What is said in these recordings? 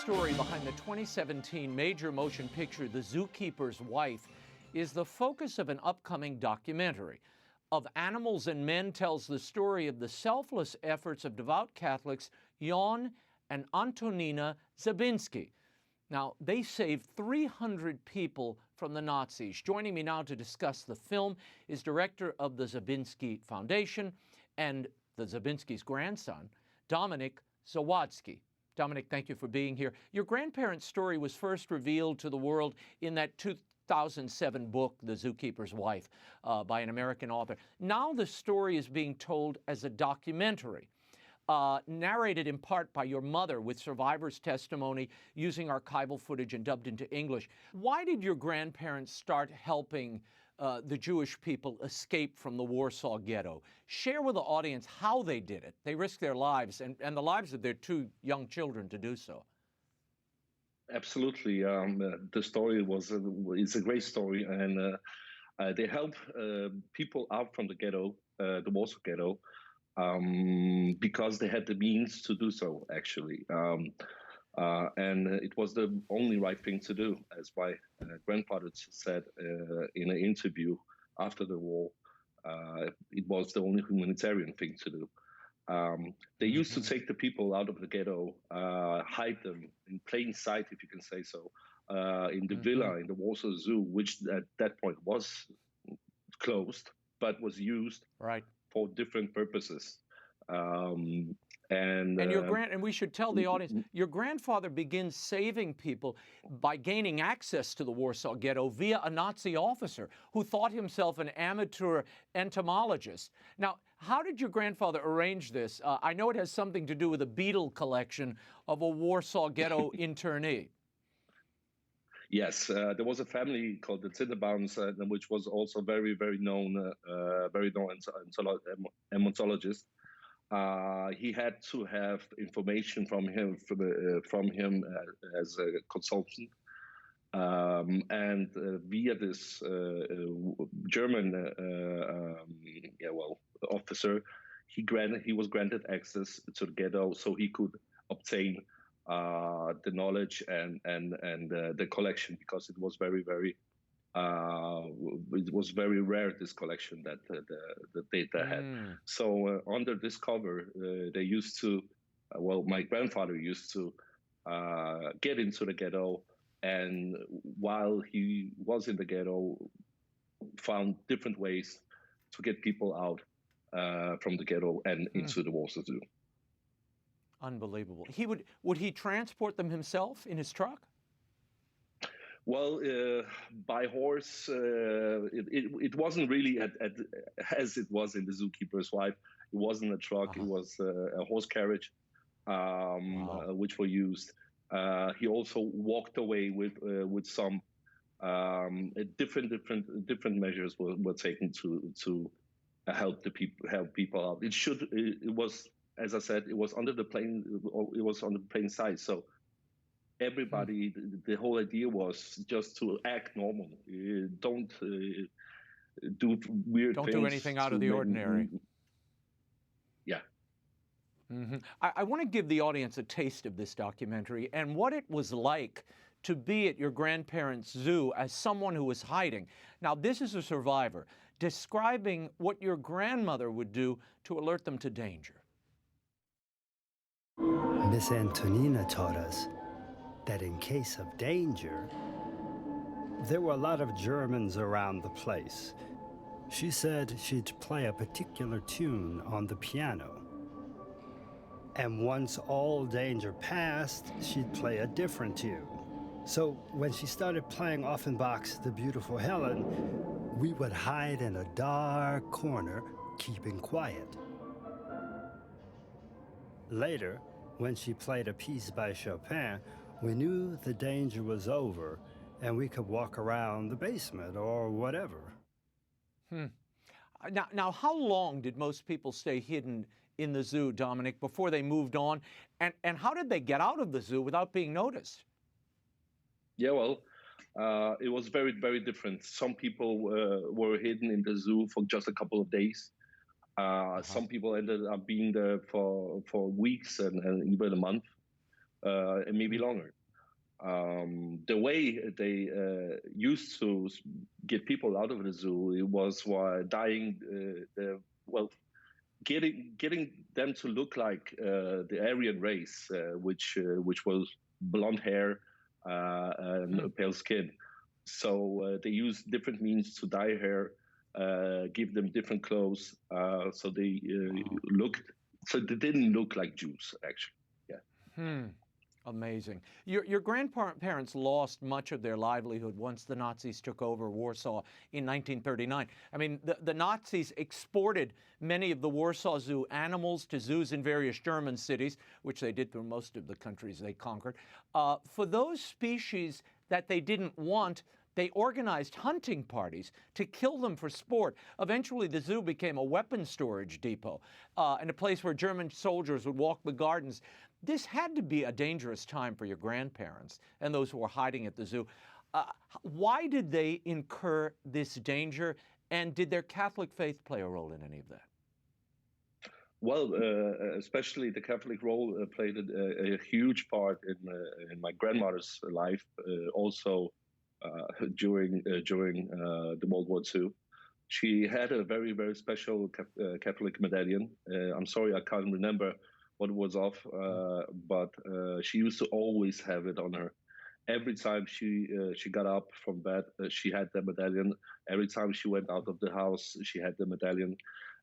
story behind the 2017 major motion picture, The Zookeeper's Wife, is the focus of an upcoming documentary. Of Animals and Men tells the story of the selfless efforts of devout Catholics Jan and Antonina Żabiński. Now, they saved 300 people from the Nazis. Joining me now to discuss the film is director of the Żabiński Foundation and the Żabiński's grandson, Dominik Zawadzki. Dominik, thank you for being here. Your grandparents' story was first revealed to the world in that 2007 book, The Zookeeper's Wife, by an American author. Now the story is being told as a documentary, narrated in part by your mother with survivors' testimony using archival footage and dubbed into English. Why did your grandparents start helping the Jewish people escape from the Warsaw Ghetto? Share with the audience how they did it. They risked their lives and the lives of their two young children to do so. Absolutely. The story is a great story, and they help people out from the ghetto, the Warsaw Ghetto, because they had the means to do so, actually. And it was the only right thing to do, as my grandfather said in an interview after the war. It was the only humanitarian thing to do. They used to take the people out of the ghetto, hide them in plain sight, if you can say so, in the villa, in the Warsaw Zoo, which at that point was closed, but was used for different purposes. And we should tell the audience, your grandfather begins saving people by gaining access to the Warsaw Ghetto via a Nazi officer who thought himself an amateur entomologist. Now, how did your grandfather arrange this? I know it has something to do with a beetle collection of a Warsaw Ghetto internee. Yes, there was a family called the ytsync-en, which was also very known entomologist. He had to have information from him as a consultant, and via this German officer, he was granted access to the ghetto, so he could obtain the knowledge and the collection, because it was very rare, this collection that the data had. So under this cover, they used to, my grandfather used to get into the ghetto, and while he was in the ghetto, found different ways to get people out from the ghetto and into the Warsaw Zoo. Unbelievable. Would he transport them himself in his truck? Well, by horse, it wasn't really as it was in The Zookeeper's Wife. It wasn't a truck. It was a horse carriage, which were used. He also walked away with some different measures were taken to help people out. It was, as I said, it was under the plain. It was on the plain side. So everybody, the whole idea was just to act normal. Don't do weird things. Don't do anything out of the ordinary. Yeah. I want to give the audience a taste of this documentary and what it was like to be at your grandparents' zoo as someone who was hiding. Now, this is a survivor describing what your grandmother would do to alert them to danger. Miss Antonina taught us that in case of danger, there were a lot of Germans around the place. She said she'd play a particular tune on the piano. And once all danger passed, she'd play a different tune. So when she started playing Offenbach's The Beautiful Helen, we would hide in a dark corner, keeping quiet. Later, when she played a piece by Chopin, we knew the danger was over and we could walk around the basement or whatever. Now, how long did most people stay hidden in the zoo, Dominik, before they moved on? And how did they get out of the zoo without being noticed? Yeah, well, it was very different. Some people were hidden in the zoo for just a couple of days. Some people ended up being there for weeks and even a month, and maybe longer. The way they used to get people out of the zoo, it was dyeing well, getting them to look like the Aryan race, which was blonde hair and pale skin. So they used different means to dye hair, give them different clothes, so they looked. So they didn't look like Jews, actually. Yeah. Amazing. Your grandparents lost much of their livelihood once the Nazis took over Warsaw in 1939. I mean, the Nazis exported many of the Warsaw Zoo animals to zoos in various German cities, which they did through most of the countries they conquered. For those species that they didn't want, they organized hunting parties to kill them for sport. Eventually, the zoo became a weapons storage depot and a place where German soldiers would walk the gardens. This had to be a dangerous time for your grandparents and those who were hiding at the zoo. Why did they incur this danger, and did their Catholic faith play a role in any of that? Well, especially the Catholic role played a huge part in my grandmother's life, also during the World War II. She had a very, very special Catholic medallion. I'm sorry, I can't remember what it was of, but she used to always have it on her. Every time she got up from bed, she had the medallion. Every time she went out of the house, she had the medallion,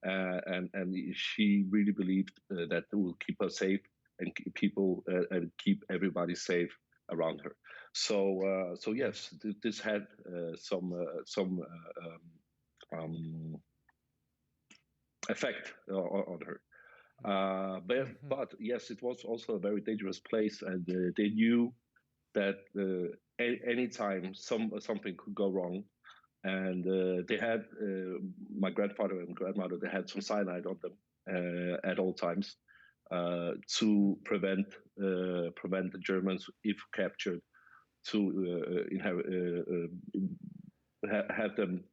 and she really believed that it will keep her safe and keep people and keep everybody safe around her. So yes, this had some effect on her. But yes, it was also a very dangerous place, and they knew that anytime something could go wrong, and they had my grandfather and grandmother. They had some cyanide on them at all times to prevent the Germans, if captured, to have them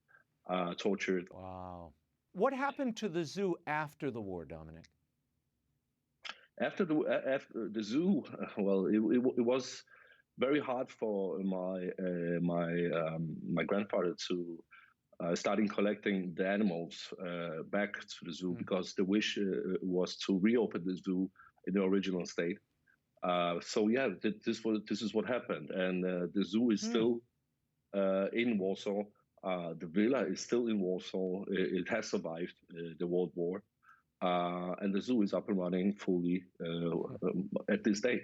tortured. Wow. What happened to the zoo after the war, Dominik? After the zoo, well, it was very hard for my grandfather to starting collecting the animals back to the zoo, because the wish was to reopen the zoo in the original state. So yeah, this is what happened, and the zoo is still in Warsaw. The villa is still in Warsaw. It has survived the World War. And the zoo is up and running fully at this day.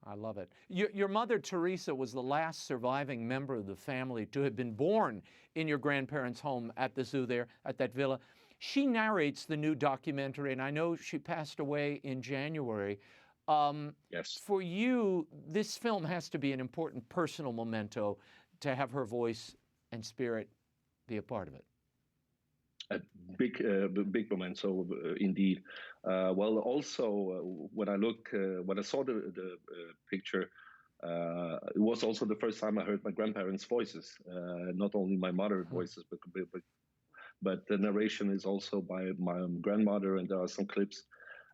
I love it. Your mother, Teresa, was the last surviving member of the family to have been born in your grandparents' home at the zoo there, at that villa. She narrates the new documentary, and I know she passed away in January. Yes. For you, this film has to be an important personal memento to have her voice and spirit be a part of it. A big memento, indeed. Well, also when I saw the picture, it was also the first time I heard my grandparents' voices. Not only my mother's voices, but the narration is also by my grandmother, and there are some clips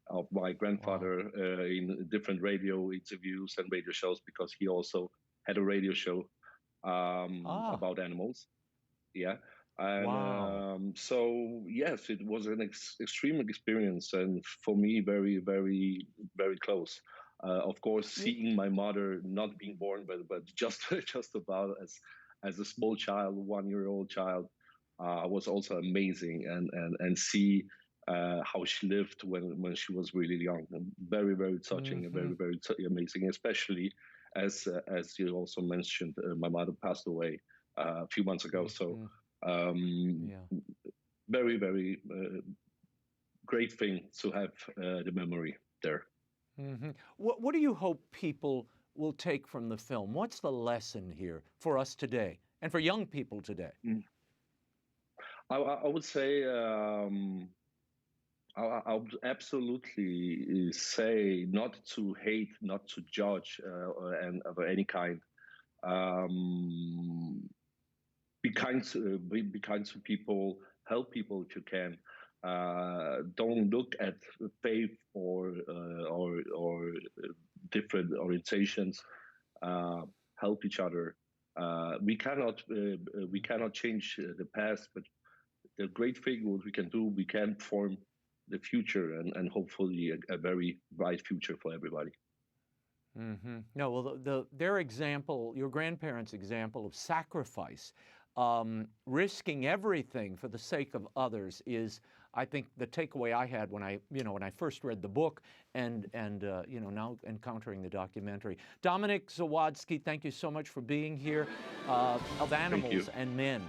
of my grandfather in different radio interviews and radio shows, because he also had a radio show about animals. Yeah. And so yes, it was an extreme experience, and for me, very, very, very close. Of course, seeing my mother not being born, but just about as a small child, 1-year-old child, was also amazing, and see how she lived when she was really young. Very, very touching and very, very amazing, especially as you also mentioned, my mother passed away a few months ago. So. Very, very great thing to have the memory there. What do you hope people will take from the film? What's the lesson here for us today and for young people today? I would say I would absolutely say not to hate, not to judge, and of any kind. Be kind to people. Help people if you can. Don't look at faith or different orientations help each other. We cannot change the past, but the great thing what we can do, we can form the future and hopefully a very bright future for everybody. Mm-hmm. No, well, their example, your grandparents' example of sacrifice, risking everything for the sake of others is, I think, the takeaway I had when I first read the book and now encountering the documentary. Dominik Zawadzki, thank you so much for being here. Of Animals and Men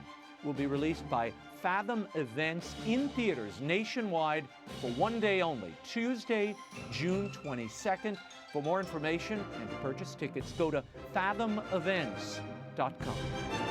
will be released by Fathom Events in theaters nationwide for one day only, Tuesday, June 22nd. For more information and to purchase tickets, go to fathomevents.com.